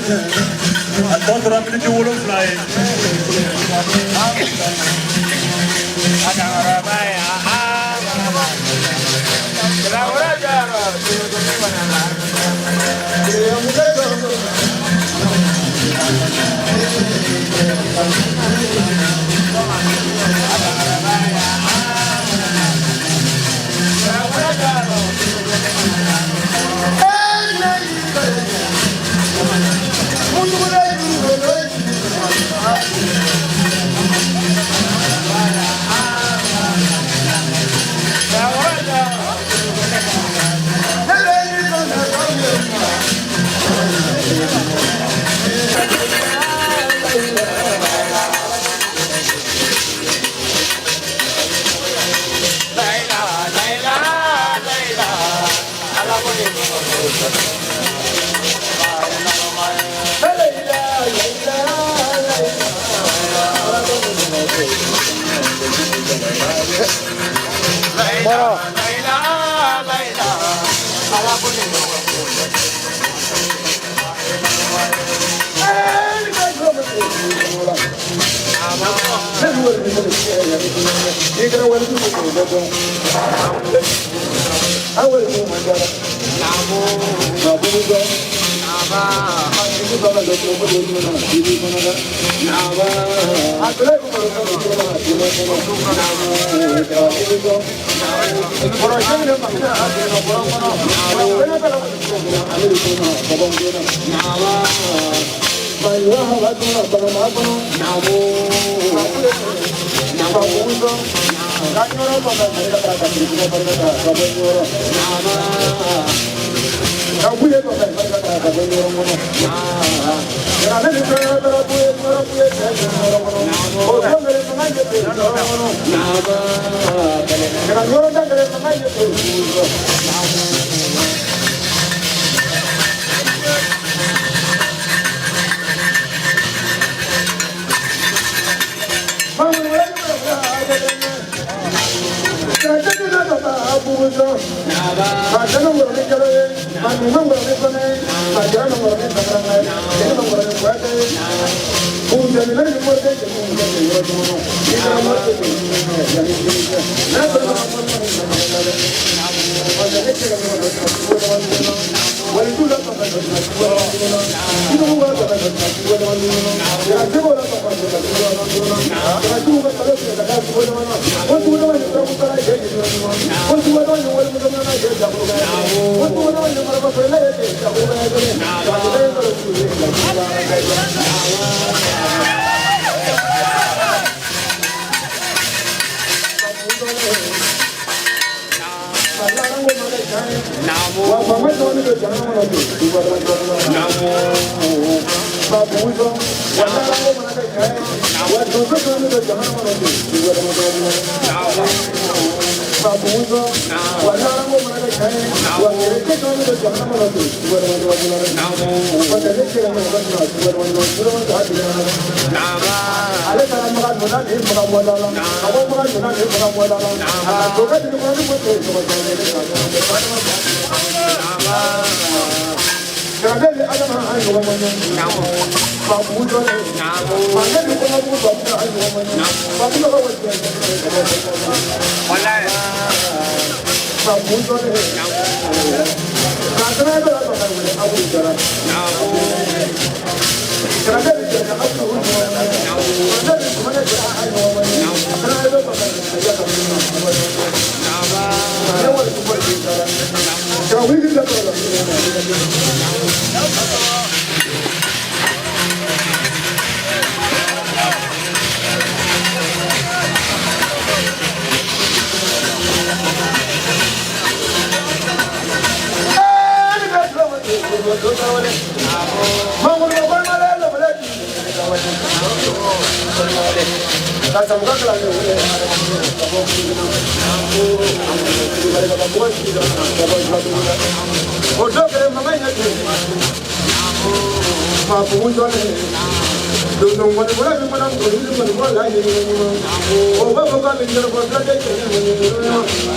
Atau ramai di ulung fly. Ada orang baik.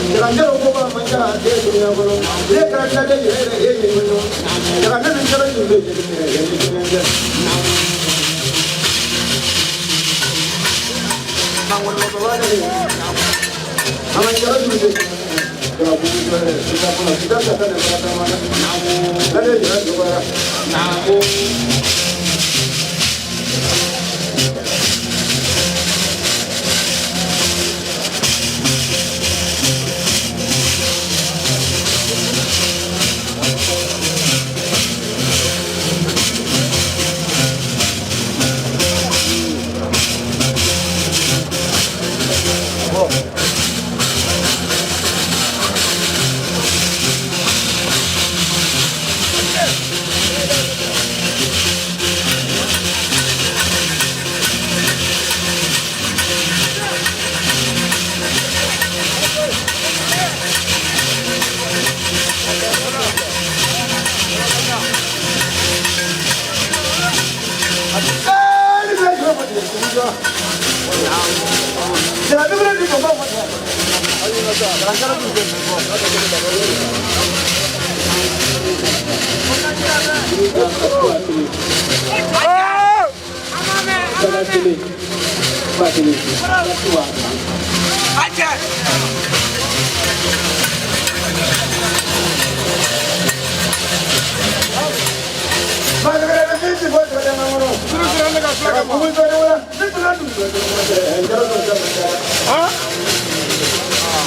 Jangan lupa menjaga dunia belum. Dia kerana dia ini belum. Jangan menjaga dunia jadi. Bangun lupa lagi. Aman jalan dunia. Kalau kita pulang kita akan berada mana? Ada jalan juga.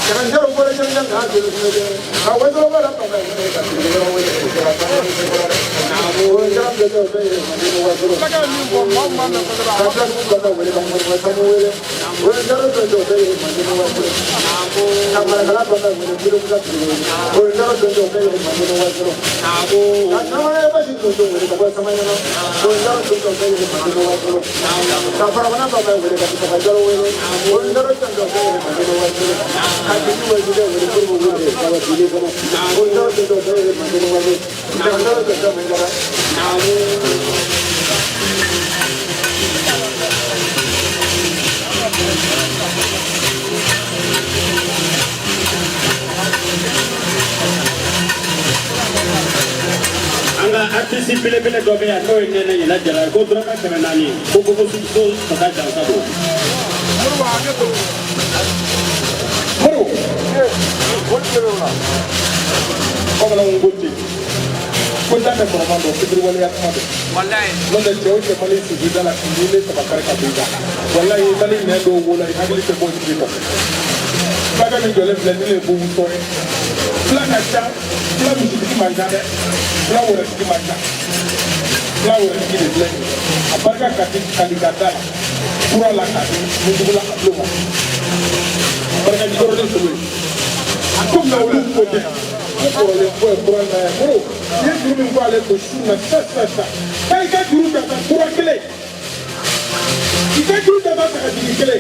Jangan jauh boleh jangan dulu saja. Awal dulu boleh apa? Jangan jauh boleh. Anga artisi bele dobe ya no ine ne ila jala ko dura ka temenani ko so ka ja sa do muru ko la ngoti ko da ka ko mando ko wala ya ko wallahi non da jowo ke mali su dala ni le ka kare ka buga wallahi mali ne do wala ha gele ke bo ni ko baga ni jole fle ni le bu so plana cha plana mi ti manja de flower ti manja flower ti de fle aparka kati kaligata pura la kati ni dugula abluma barka di korode so akum na wulu ko de ko le ko pura na bro ye duru mi ko ale ko shuna sa kai ka duru da ka pura kele ika duru da ba ka di kele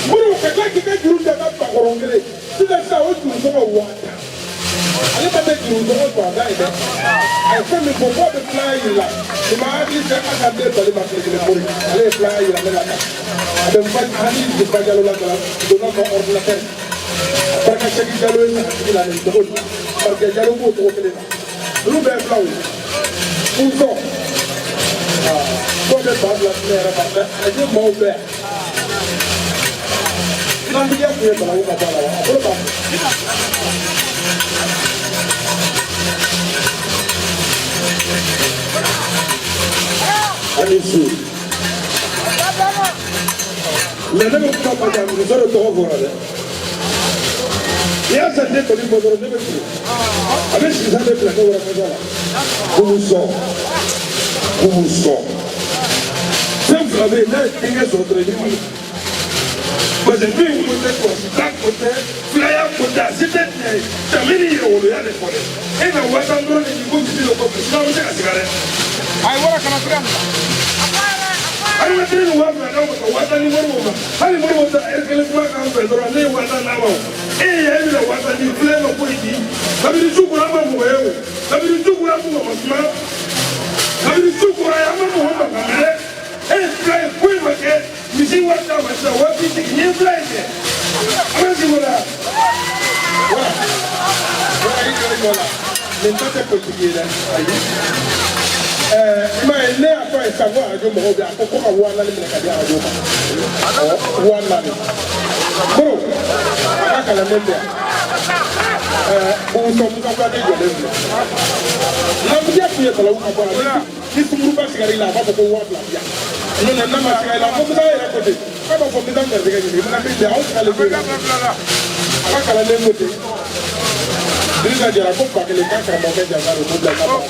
bro ka ka duru da ba ko rongele sida sa o duru so wa ale ba de duru so ko da ide ai ko mi ko be fly la ni ma di se aka de bale ba ke le pori ale fly la me la ka de ba ani de ba jalo la ka do na ko ordinateur parce que c'est jalo ni la ni do parce que jalo ko to ke na lu be fly uso ko de ba la mera ba ale mo be non mi ya ko ba la ba la ko ba Alisu. Le ne pas pas dans le zone de Rogora. Il y a cette tête de Bodoro de Bétou. Avec ce que ça fait la Rogora. Comment ça? C'est vous avez là, il y a d'autres gens. Mas é bem muito considerado, flyer conta, se tem, também eu olhar depois. É na outra não é de muito de louco, não é assim, cara. Aí agora que nós temos. Aí nós temos o outro, não, o outro nem morro, aí morro tá, é que ele vai cá, Pedro, nem o outro não. Ele o outro de flyer não pode ir. Sabe de chucura mamu eu, sabe de chucura mamu mamma, sabe de chucura mamu mamma, é flyer foi mas Misi wata wata wati ni flight. Amasi wala. mola lentate politique mais ne a pas savoir je me regarde pourquoi wana le mena kadia radio wana bro aka la membe on so muka kwa de jole na mudia kuye kala uka kwa ni sumuru ba sigari la ba ko wa bla ya no na ma sigari la ko muda era ko de ka ba ko muda ngere ga ni muka de au kala de aka la membe de Déjà, je raconte pas que les gars qui ont monté dans le monde de la carte.